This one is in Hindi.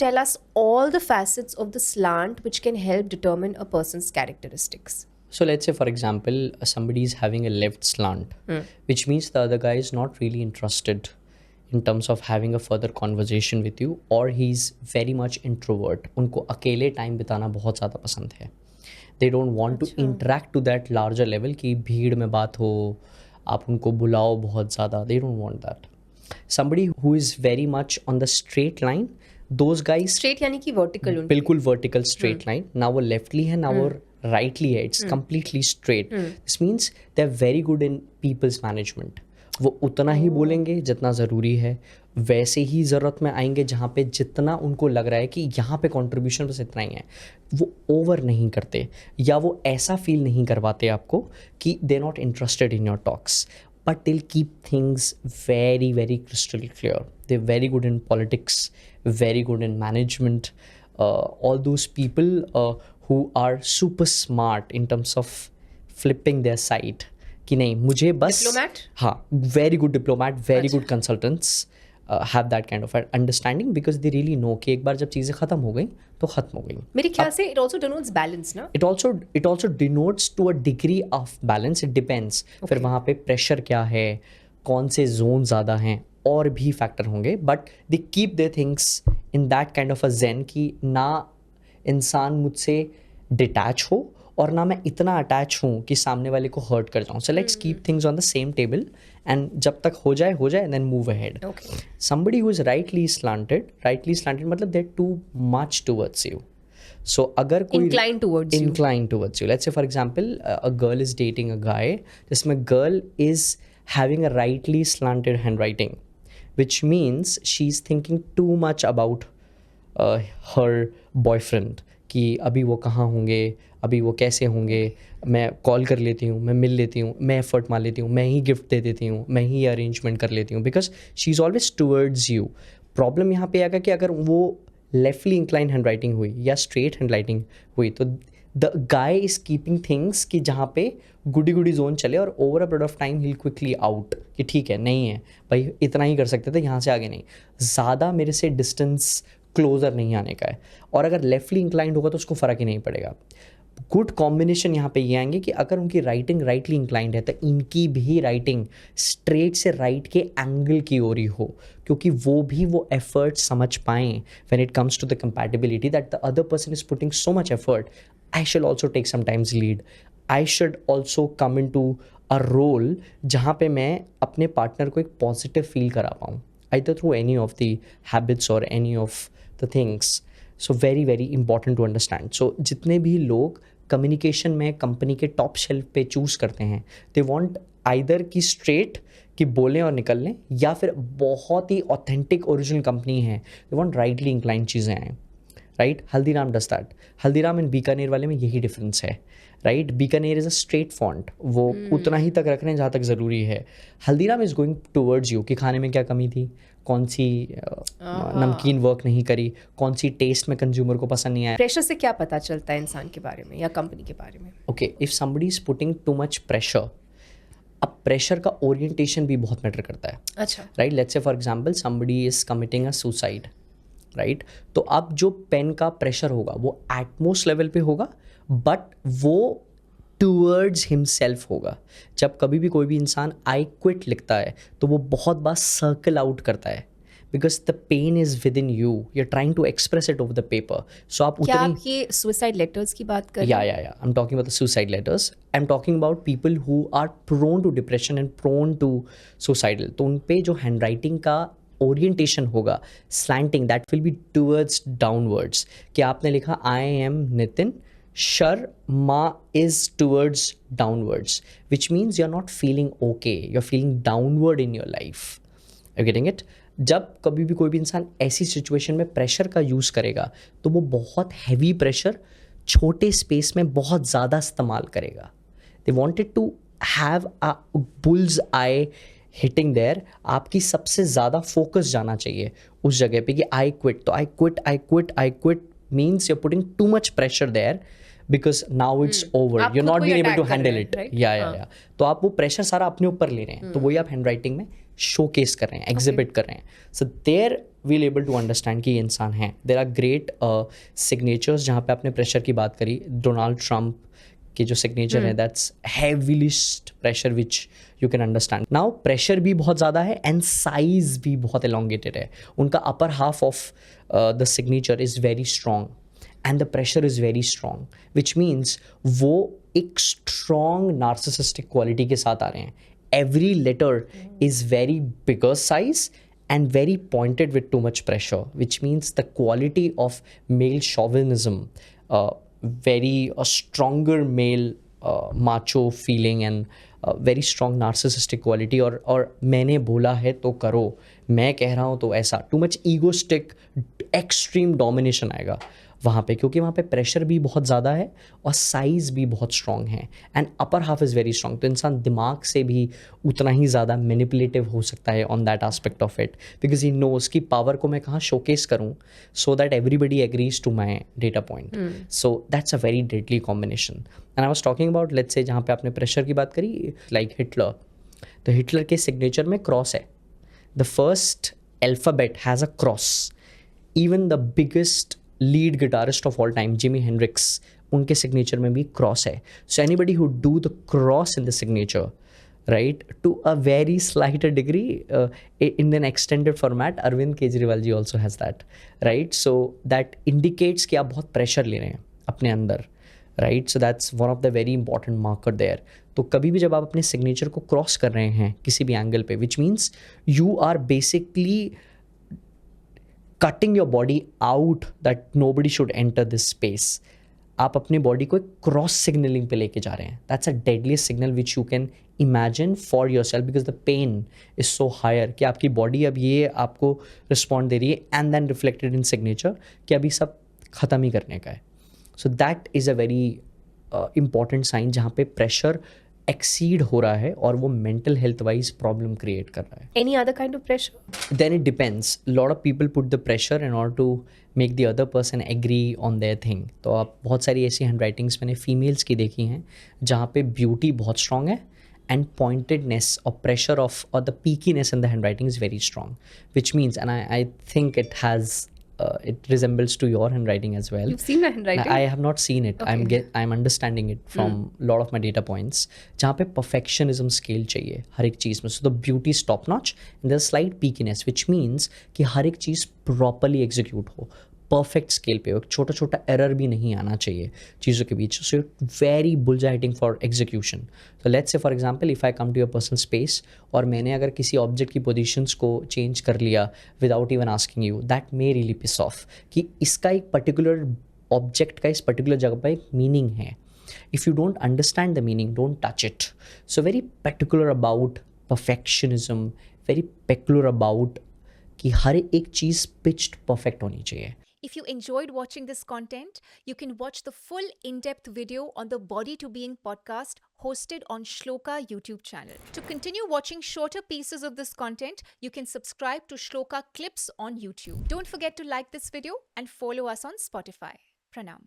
tell us all the facets of the slant which can help determine a person's characteristics. So let's say, for example, somebody is having a left slant, which means the other guy is not really interested in terms of having a further conversation with you, or he's very much introvert. उनको अकेले टाइम बिताना बहुत ज़्यादा पसंद है. They don't want to interact to that larger level कि भीड़ में बात हो, आप उनको बुलाओ बहुत ज़्यादा. They don't want that. Somebody who is very much on the straight line, those guys Straight यानी कि vertical उनकी. बिल्कुल vertical straight line. ना वो leftly है, ना वो rightly है. It's completely straight. This means they're very good in people's management. वो उतना ही बोलेंगे जितना ज़रूरी है, वैसे ही ज़रूरत में आएंगे जहाँ पे जितना उनको लग रहा है कि यहाँ पे कंट्रीब्यूशन बस इतना ही है. वो ओवर नहीं करते, या वो ऐसा फील नहीं करवाते आपको कि they not interested in your talks, but they'll keep things very, very crystal clear. They're very good in politics, very good in management. All those people who are super smart in terms of flipping their side. कि नहीं मुझे बस Diplomat? हाँ, very good diplomat, very good consultants have that kind of understanding because they really know कि एक बार जब चीज़ें ख़त्म हो गई तो ख़त्म हो गई. मेरे ख्याल से it also denotes balance ना. It also denotes to a degree of balance. It depends. फिर वहाँ पे प्रेशर क्या है, कौन से जोन ज़्यादा हैं, और भी फैक्टर होंगे. But they keep their things in that kind of a zen कि ना इंसान मुझसे डिटैच हो और ना मैं इतना अटैच हूँ कि सामने वाले को हर्ट कर जाऊँ. So let's keep things on the same table and जब तक हो जाए and then move ahead. Somebody who is rightly slanted मतलब they're too much towards you. So अगर कोई Inclined towards you. Let's say for example a girl is dating a guy जिसमें girl is having a rightly slanted handwriting, which means she's thinking too much about her boyfriend कि अभी वो कहाँ होंगे, अभी वो कैसे होंगे, मैं कॉल कर लेती हूँ, मैं मिल लेती हूँ, मैं एफर्ट मार लेती हूँ, मैं ही गिफ्ट दे देती हूँ, मैं ही अरेंजमेंट कर लेती हूँ, because she is always towards you. Problem यहाँ पे आएगा कि अगर वो लेफ्टली इंक्लाइन हैंड राइटिंग हुई या स्ट्रेट हैंड राइटिंग हुई तो the guy is keeping things कि जहाँ पे गुडी जोन चले और over a period of time he quickly out कि ठीक है, नहीं है भाई, इतना ही कर सकते थे, यहाँ से आगे नहीं, ज़्यादा मेरे से डिस्टेंस क्लोजर नहीं आने का है. और अगर लेफ्टली इंक्लाइंड होगा तो उसको फ़र्क ही नहीं पड़ेगा. गुड कॉम्बिनेशन यहाँ पे ये आएंगे कि अगर उनकी राइटिंग राइटली इंक्लाइंड है तो इनकी भी राइटिंग स्ट्रेट से राइट के एंगल की ओर ही हो, क्योंकि वो भी वो एफर्ट समझ पाएँ when it comes to the compatibility that the other person is putting so much effort. I should also take sometimes lead. I should also come in to a role जहाँ पे मैं अपने पार्टनर को एक पॉजिटिव फील करा पाऊँ, either through any of the habits or any of the things. So very very important to understand. So जितने भी लोग कम्युनिकेशन में कंपनी के टॉप शेल्फ पे चूज़ करते हैं, दे वांट आइदर की स्ट्रेट कि बोलें और निकल लें, या फिर बहुत ही ऑथेंटिक ओरिजिनल कंपनी है, दे वांट राइटली इंक्लाइन चीज़ें आएँ. Right, Haldiram does that. Haldiram and Bikaner वाले में यही डिफरेंस है. Right, Bikaner is a straight font, वो उतना ही तक रख रहे हैं जहाँ तक ज़रूरी है. Haldiram is going towards you कि खाने में क्या कमी थी, कौन सी नमकीन वर्क नहीं करी, कौन सी टेस्ट में कंज्यूमर को पसंद नहीं आया. प्रेशर से क्या पता चलता है इंसान के बारे में या कंपनी के बारे में? Okay, if somebody is putting too much pressure, अब प्रेशर का ओरिएंटेशन भी बहुत मैटर करता है. अच्छा. Right, let's say for example somebody is committing a suicide. Right, तो अब जो पेन का प्रेशर होगा वो एटमोस्ट लेवल पे होगा, बट वो टूवर्ड्स हिमसेल्फ होगा. जब कभी भी कोई भी इंसान आई क्विट लिखता है तो वो बहुत बार सर्कल आउट करता है, because the pen is with in you are trying to express it over the paper. So आप क्या आप ये सुसाइड लेटर्स की बात कर रहे हैं? या I am talking about the suicide letters. I am talking about people who are prone to depression and prone to suicidal. तो उन पे जो हैंड राइटिंग का ओरिएंटेशन होगा slanting, that will be towards downwards. कि आपने लिखा I am Nitin, Sharma is towards downwards, which means you're not feeling okay, you're feeling downward in your life. Are you getting it? जब कभी भी कोई भी इंसान ऐसी सिचुएशन में प्रेशर का यूज़ करेगा तो वो बहुत हैवी प्रेशर छोटे स्पेस में बहुत ज़्यादा इस्तेमाल करेगा. They wanted to have a bull's eye hitting there. आपकी सबसे ज़्यादा फोकस जाना चाहिए उस जगह पे कि आई क्विट. तो I quit means you're putting too much pressure there because now it's over. You're not being able to handle it. right? Yeah. तो आप वो प्रेशर सारा अपने ऊपर ले रहे हैं, तो वही आप हैंड राइटिंग में शोकेस कर रहे हैं, एग्जिबिट कर रहे हैं. So there we'll able to understand कि ये इंसान है. There are great signatures जहाँ पे आपने प्रेशर की बात करी. डोनाल्ड ट्रंप के जो सिग्नेचर है, that's heaviest pressure which you can understand. Now pressure भी बहुत ज़्यादा है एंड साइज भी बहुत एलोंगेटेड है. उनका upper half of the signature is very strong and the pressure is very strong, which means वो एक स्ट्रॉन्ग नार्सिसिस्टिक क्वालिटी के साथ आ रहे हैं. Every letter is very bigger size and very pointed with too much pressure, which means the quality of male chauvinism, very a stronger male macho feeling and very strong narcissistic quality, और मैंने बोला है तो करो, मैं कह रहा हूँ तो ऐसा, too much egoistic extreme domination आएगा वहाँ पे, क्योंकि वहाँ पे प्रेशर भी बहुत ज़्यादा है और साइज़ भी बहुत स्ट्रॉन्ग है and upper half is very strong. तो इंसान दिमाग से भी उतना ही ज़्यादा मैनिपुलेटिव हो सकता है on that aspect of it, because he knows की पावर को मैं कहाँ शोकेस करूँ so that everybody agrees to my data point. So that's a very deadly combination. And I was talking about, let's say जहाँ पे आपने प्रेशर की बात करी, लाइक हिटलर. तो हिटलर के सिग्नेचर में क्रॉस है. The first alphabet has a cross. Even the biggest lead guitarist of all time Jimmy Hendrix, उनके सिग्नेचर में भी क्रॉस है. So anybody who do the cross in the signature, right, to a very slighter degree in an extended format, Arvind Kejriwal ji also has that, right? So that indicates कि आप बहुत प्रेशर ले रहे हैं अपने अंदर, right. So that's one of the very important marker there. तो कभी भी जब आप अपने सिग्नेचर को क्रॉस कर रहे हैं किसी भी एंगल पे, which means you are basically cutting your body out that nobody should enter this space. आप अपनी बॉडी को एक क्रॉस सिग्नलिंग पे लेके जा रहे हैं. That's a deadliest signal which you can imagine for yourself, because the pen is so higher कि आपकी बॉडी अब ये आपको रिस्पॉन्ड दे रही है and then reflected in signature कि अभी सब ख़त्म ही करने का है. So that is a very important sign जहाँ पे प्रेशर एक्सीड हो रहा है और वो mental health wise problem create कर रहा है. Any other kind of pressure? Then it depends. Lot of people put the pressure in order to make the other person agree on their thing. तो आप बहुत सारी ऐसी हैंड राइटिंग्स मैंने फीमेल्स की देखी हैं जहाँ पे ब्यूटी बहुत स्ट्रॉन्ग है and pointedness or pressure of or the peakiness in the handwriting is very strong, which means, and I think it has it resembles to your handwriting as well. You've seen my handwriting? I have not seen it. Okay. I'm understanding it from lot of my data points. जहाँ पे perfectionism scale चाहिए हर एक चीज़ में. So the beauty is top notch and there's slight peakiness, which means कि हर एक चीज़ properly execute हो, परफेक्ट स्केल पे हो, एक छोटा छोटा एरर भी नहीं आना चाहिए चीज़ों के बीच. सो वेरी बुलजा hitting for execution. So let's say for example if I come to your personal space और मैंने अगर किसी ऑब्जेक्ट की पोजीशंस को चेंज कर लिया without even asking you, that may really piss off कि इसका एक पर्टिकुलर ऑब्जेक्ट का इस पर्टिकुलर जगह पर एक मीनिंग है. If you don't understand the meaning, don't touch it. So very particular about perfectionism, very particular about कि हर एक चीज़ पिच्ड परफेक्ट होनी चाहिए. If you enjoyed watching this content, you can watch the full in-depth video on the Body to Being podcast hosted on Shloka YouTube channel. To continue watching shorter pieces of this content, you can subscribe to Shloka Clips on YouTube. Don't forget to like this video and follow us on Spotify. Pranam.